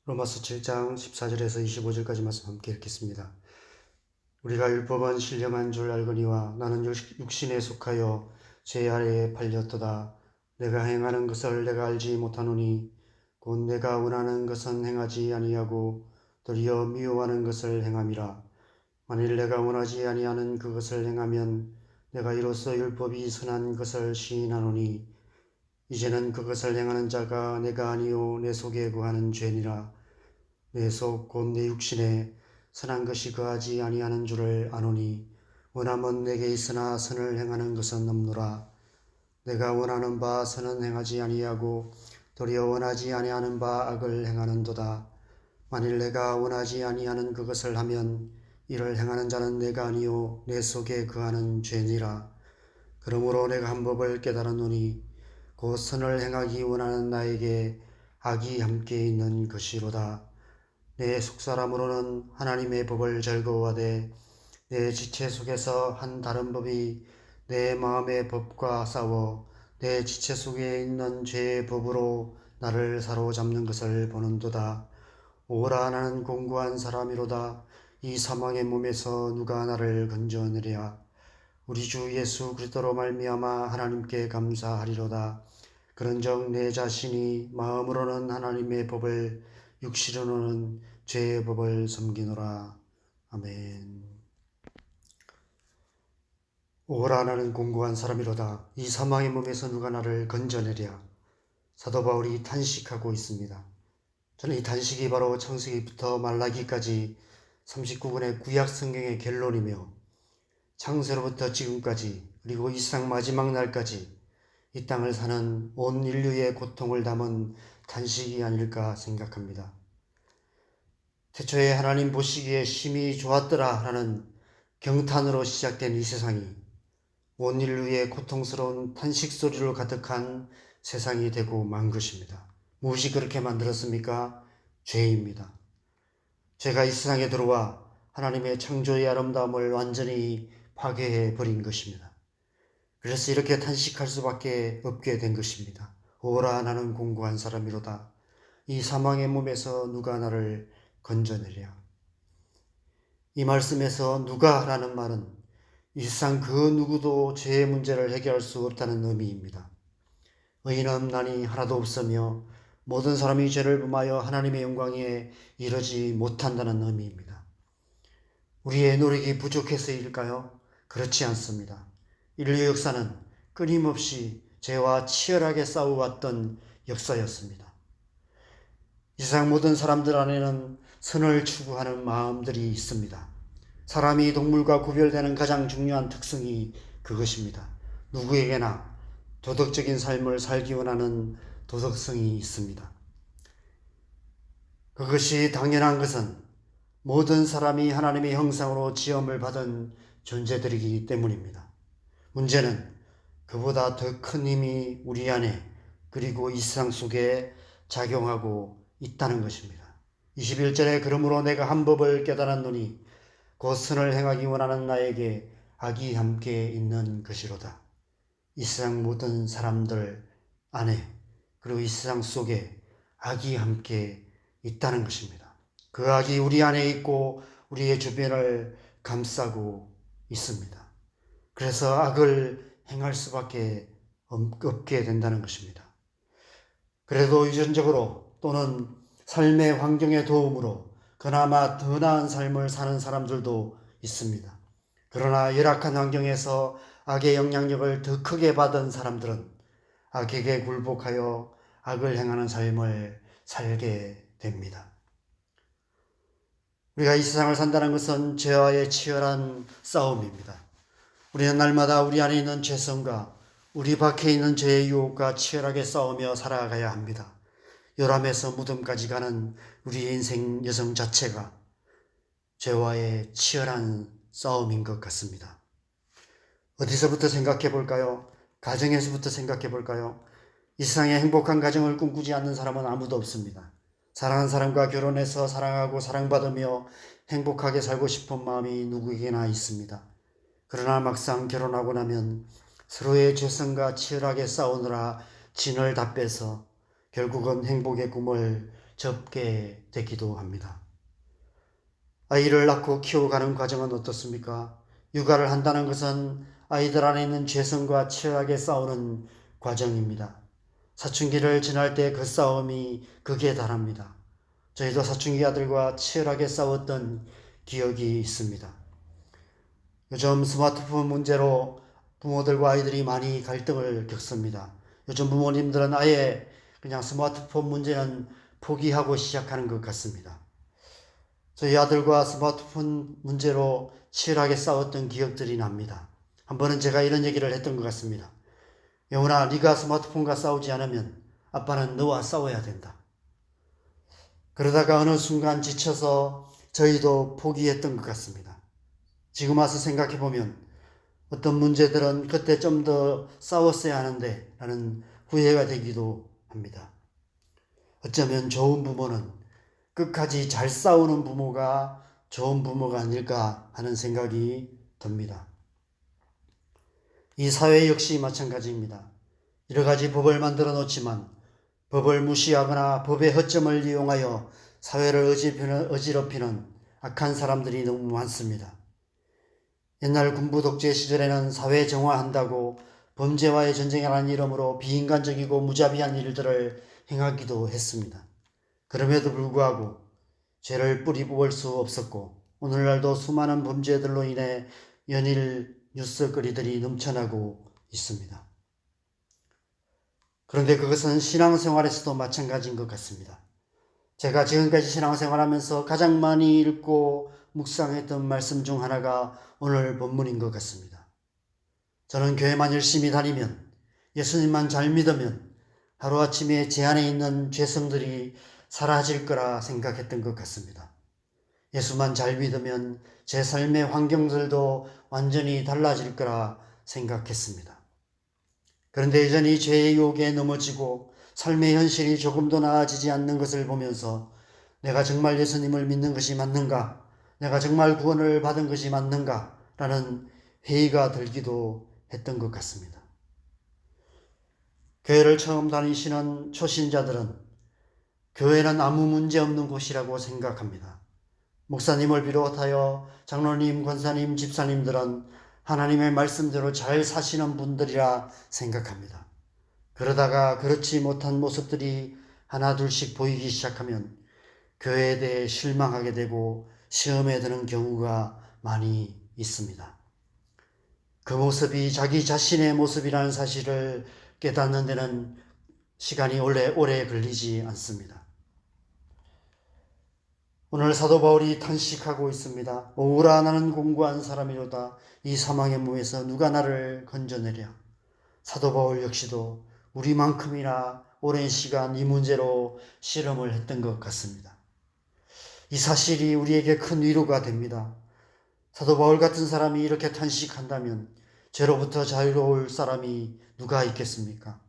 로마서 7장 14절에서 25절까지 말씀 함께 읽겠습니다. 우리가 율법은 신령한 줄 알거니와 나는 육신에 속하여 죄 아래에 팔렸도다. 내가 행하는 것을 내가 알지 못하노니 곧 내가 원하는 것은 행하지 아니하고 도리어 미워하는 것을 행함이라. 만일 내가 원하지 아니하는 그것을 행하면 내가 이로써 율법이 선한 것을 시인하노니 이제는 그것을 행하는 자가 내가 아니요 내 속에 거하는 죄니라. 내 속 곧 내 육신에 선한 것이 거하지 아니하는 줄을 아노니 원함은 내게 있으나 선을 행하는 것은 없노라. 내가 원하는 바 선은 행하지 아니하고 도리어 원하지 아니하는 바 악을 행하는도다. 만일 내가 원하지 아니하는 그것을 하면 이를 행하는 자는 내가 아니요 내 속에 거하는 죄니라. 그러므로 내가 한 법을 깨달았노니 곧 선을 행하기 원하는 나에게 악이 함께 있는 것이로다. 내 속사람으로는 하나님의 법을 즐거워하되 내 지체 속에서 한 다른 법이 내 마음의 법과 싸워 내 지체 속에 있는 죄의 법으로 나를 사로잡는 것을 보는도다. 오라, 나는 공고한 사람이로다. 이 사망의 몸에서 누가 나를 건져내랴. 우리 주 예수 그리스도로 말미암아 하나님께 감사하리로다. 그런즉 내 자신이 마음으로는 하나님의 법을 육신으로는 죄의 법을 섬기노라. 아멘. 오라, 나는 공고한 사람이로다. 이 사망의 몸에서 누가 나를 건져내랴. 사도 바울이 탄식하고 있습니다. 저는 이 탄식이 바로 창세기부터 말라기까지 39권의 구약 성경의 결론이며 창세로부터 지금까지 그리고 이 세상 마지막 날까지 이 땅을 사는 온 인류의 고통을 담은 탄식이 아닐까 생각합니다. 태초에 하나님 보시기에 심히 좋았더라 라는 경탄으로 시작된 이 세상이 온 인류의 고통스러운 탄식 소리로 가득한 세상이 되고 만 것입니다. 무엇이 그렇게 만들었습니까? 죄입니다. 죄가 이 세상에 들어와 하나님의 창조의 아름다움을 완전히 파괴해 버린 것입니다. 그래서 이렇게 탄식할 수밖에 없게 된 것입니다. 오라, 나는 공고한 사람이로다. 이 사망의 몸에서 누가 나를 건져내랴. 이 말씀에서 누가라는 말은 이 세상 그 누구도 죄의 문제를 해결할 수 없다는 의미입니다. 의인 없나니 하나도 없으며 모든 사람이 죄를 범하여 하나님의 영광에 이르지 못한다는 의미입니다. 우리의 노력이 부족해서일까요? 그렇지 않습니다. 인류 역사는 끊임없이 죄와 치열하게 싸워왔던 역사였습니다. 이 세상 모든 사람들 안에는 선을 추구하는 마음들이 있습니다. 사람이 동물과 구별되는 가장 중요한 특성이 그것입니다. 누구에게나 도덕적인 삶을 살기 원하는 도덕성이 있습니다. 그것이 당연한 것은 모든 사람이 하나님의 형상으로 지음을 받은 존재들이기 때문입니다. 문제는 그보다 더 큰 힘이 우리 안에 그리고 이 세상 속에 작용하고 있다는 것입니다. 21절에 그러므로 내가 한 법을 깨달았노니 곧 선을 행하기 원하는 나에게 악이 함께 있는 것이로다. 이 세상 모든 사람들 안에 그리고 이 세상 속에 악이 함께 있다는 것입니다. 그 악이 우리 안에 있고 우리의 주변을 감싸고 있습니다. 그래서 악을 행할 수밖에 없게 된다는 것입니다. 그래도 유전적으로 또는 삶의 환경의 도움으로 그나마 더 나은 삶을 사는 사람들도 있습니다. 그러나 열악한 환경에서 악의 영향력을 더 크게 받은 사람들은 악에게 굴복하여 악을 행하는 삶을 살게 됩니다. 우리가 이 세상을 산다는 것은 죄와의 치열한 싸움입니다. 우리는 날마다 우리 안에 있는 죄성과 우리 밖에 있는 죄의 유혹과 치열하게 싸우며 살아가야 합니다. 요람에서 무덤까지 가는 우리의 인생 여정 자체가 죄와의 치열한 싸움인 것 같습니다. 어디서부터 생각해 볼까요? 가정에서부터 생각해 볼까요? 이 세상에 행복한 가정을 꿈꾸지 않는 사람은 아무도 없습니다. 사랑하는 사람과 결혼해서 사랑하고 사랑받으며 행복하게 살고 싶은 마음이 누구에게나 있습니다. 그러나 막상 결혼하고 나면 서로의 죄성과 치열하게 싸우느라 진을 다 빼서 결국은 행복의 꿈을 접게 되기도 합니다. 아이를 낳고 키워가는 과정은 어떻습니까? 육아를 한다는 것은 아이들 안에 있는 죄성과 치열하게 싸우는 과정입니다. 사춘기를 지날 때 그 싸움이 극에 달합니다. 저희도 사춘기 아들과 치열하게 싸웠던 기억이 있습니다. 요즘 스마트폰 문제로 부모들과 아이들이 많이 갈등을 겪습니다. 요즘 부모님들은 아예 그냥 스마트폰 문제는 포기하고 시작하는 것 같습니다. 저희 아들과 스마트폰 문제로 치열하게 싸웠던 기억들이 납니다. 한 번은 제가 이런 얘기를 했던 것 같습니다. 영훈아, 네가 스마트폰과 싸우지 않으면 아빠는 너와 싸워야 된다. 그러다가 어느 순간 지쳐서 저희도 포기했던 것 같습니다. 지금 와서 생각해보면 어떤 문제들은 그때 좀 더 싸웠어야 하는데 라는 후회가 되기도 합니다. 어쩌면 좋은 부모는 끝까지 잘 싸우는 부모가 좋은 부모가 아닐까 하는 생각이 듭니다. 이 사회 역시 마찬가지입니다. 여러 가지 법을 만들어 놓지만 법을 무시하거나 법의 허점을 이용하여 사회를 어지럽히는 악한 사람들이 너무 많습니다. 옛날 군부 독재 시절에는 사회 정화한다고 범죄와의 전쟁이라는 이름으로 비인간적이고 무자비한 일들을 행하기도 했습니다. 그럼에도 불구하고 죄를 뿌리 뽑을 수 없었고 오늘날도 수많은 범죄들로 인해 연일 뉴스거리들이 넘쳐나고 있습니다. 그런데 그것은 신앙생활에서도 마찬가지인 것 같습니다. 제가 지금까지 신앙생활하면서 가장 많이 읽고 묵상했던 말씀 중 하나가 오늘 본문인 것 같습니다. 저는 교회만 열심히 다니면, 예수님만 잘 믿으면 하루아침에 제 안에 있는 죄성들이 사라질 거라 생각했던 것 같습니다. 예수만 잘 믿으면 제 삶의 환경들도 완전히 달라질 거라 생각했습니다. 그런데 여전히 죄의 유혹에 넘어지고 삶의 현실이 조금도 나아지지 않는 것을 보면서 내가 정말 예수님을 믿는 것이 맞는가? 내가 정말 구원을 받은 것이 맞는가? 라는 회의가 들기도 했던 것 같습니다. 교회를 처음 다니시는 초신자들은 교회는 아무 문제 없는 곳이라고 생각합니다. 목사님을 비롯하여 장로님, 권사님, 집사님들은 하나님의 말씀대로 잘 사시는 분들이라 생각합니다. 그러다가 그렇지 못한 모습들이 하나둘씩 보이기 시작하면 교회에 대해 실망하게 되고 시험에 드는 경우가 많이 있습니다. 그 모습이 자기 자신의 모습이라는 사실을 깨닫는 데는 시간이 오래 걸리지 않습니다. 오늘 사도 바울이 탄식하고 있습니다. 오라 나는 공고한 사람이로다. 이 사망의 몸에서 누가 나를 건져내랴. 사도 바울 역시도 우리만큼이나 오랜 시간 이 문제로 실험을 했던 것 같습니다. 이 사실이 우리에게 큰 위로가 됩니다. 사도 바울 같은 사람이 이렇게 탄식한다면 죄로부터 자유로울 사람이 누가 있겠습니까?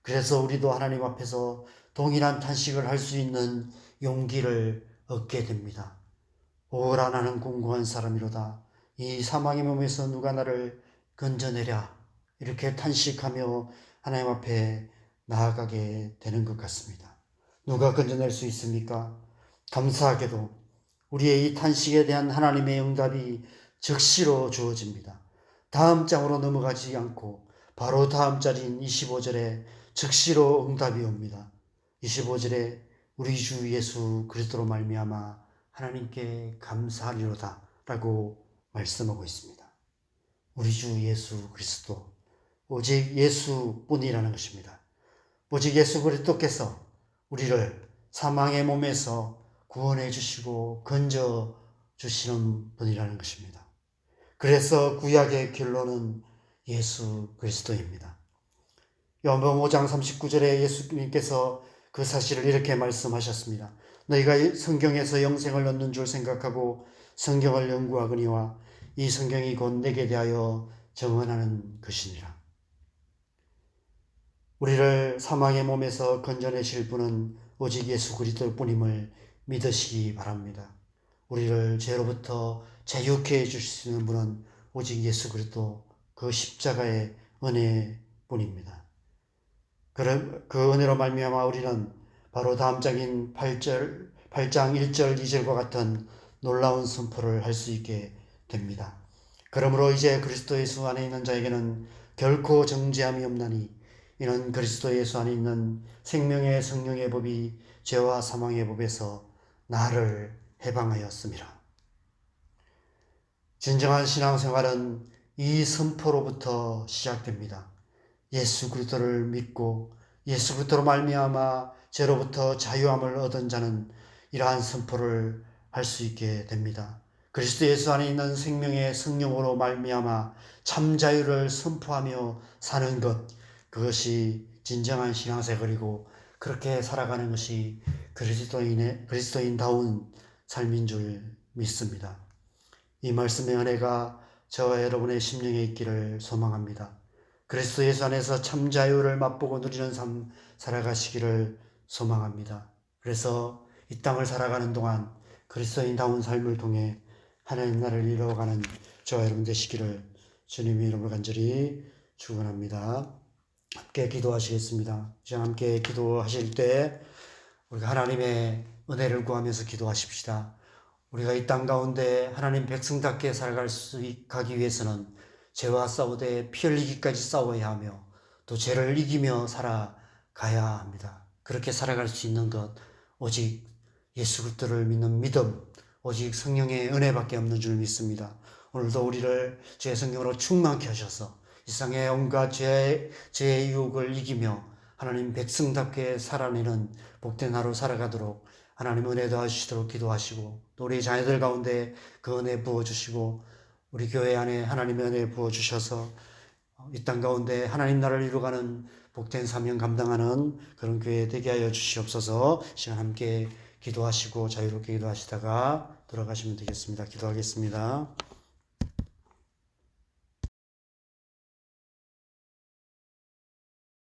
그래서 우리도 하나님 앞에서 동일한 탄식을 할 수 있는 용기를 얻게 됩니다. 오라 나는 공고한 사람이로다. 이 사망의 몸에서 누가 나를 건져내랴. 이렇게 탄식하며 하나님 앞에 나아가게 되는 것 같습니다. 누가 건져낼 수 있습니까? 감사하게도 우리의 이 탄식에 대한 하나님의 응답이 즉시로 주어집니다. 다음 장으로 넘어가지 않고 바로 다음 절인 25절에 즉시로 응답이 옵니다. 25절에 우리 주 예수 그리스도로 말미암아 하나님께 감사하리로다 라고 말씀하고 있습니다. 우리 주 예수 그리스도, 오직 예수뿐이라는 것입니다. 오직 예수 그리스도께서 우리를 사망의 몸에서 구원해 주시고 건져 주시는 분이라는 것입니다. 그래서 구약의 결론은 예수 그리스도입니다. 요한복음 5장 39절에 예수님께서 그 사실을 이렇게 말씀하셨습니다. 너희가 성경에서 영생을 얻는 줄 생각하고 성경을 연구하거니와 이 성경이 곧 내게 대하여 증언하는 것이니라. 우리를 사망의 몸에서 건져내실 분은 오직 예수 그리스도뿐임을 믿으시기 바랍니다. 우리를 죄로부터 자유케 해주시는 분은 오직 예수 그리스도 그 십자가의 은혜뿐입니다. 그 은혜로 말미암아 우리는 바로 다음 장인 8장 1절 2절과 같은 놀라운 선포를 할 수 있게 됩니다. 그러므로 이제 그리스도 예수 안에 있는 자에게는 결코 정죄함이 없나니 이는 그리스도 예수 안에 있는 생명의 성령의 법이 죄와 사망의 법에서 나를 해방하였습니다. 진정한 신앙생활은 이 선포로부터 시작됩니다. 예수 그리스도를 믿고 예수 그리스도로 말미암아 죄로부터 자유함을 얻은 자는 이러한 선포를 할 수 있게 됩니다. 그리스도 예수 안에 있는 생명의 성령으로 말미암아 참 자유를 선포하며 사는 것, 그것이 진정한 신앙생활이고 그렇게 살아가는 것이 그리스도인다운 삶인 줄 믿습니다. 이 말씀의 은혜가 저와 여러분의 심령에 있기를 소망합니다. 그리스도 예수 안에서 참 자유를 맛보고 누리는 삶 살아가시기를 소망합니다. 그래서 이 땅을 살아가는 동안 그리스도인다운 삶을 통해 하나님 나라를 이루어가는 저와 여러분 되시기를 주님의 이름으로 간절히 축원합니다. 함께 기도하시겠습니다. 이제 함께 기도하실 때 우리가 하나님의 은혜를 구하면서 기도하십시다. 우리가 이 땅 가운데 하나님 백성답게 가기 위해서는 죄와 싸우되 피 흘리기까지 싸워야 하며 또 죄를 이기며 살아가야 합니다. 그렇게 살아갈 수 있는 것 오직 예수 그리스도를 믿는 믿음, 오직 성령의 은혜밖에 없는 줄 믿습니다. 오늘도 우리를 주의 성령으로 충만케 하셔서 이 세상의 온갖 죄의 유혹을 이기며 하나님 백성답게 살아내는 복된 하루 살아가도록 하나님 은혜 더하시도록 기도하시고 또 우리 자녀들 가운데 그 은혜 부어주시고 우리 교회 안에 하나님의 은혜 부어주셔서 이 땅 가운데 하나님 나라를 이루어가는 복된 사명 감당하는 그런 교회 되게 하여 주시옵소서. 시간 함께 기도하시고 자유롭게 기도하시다가 돌아가시면 되겠습니다. 기도하겠습니다.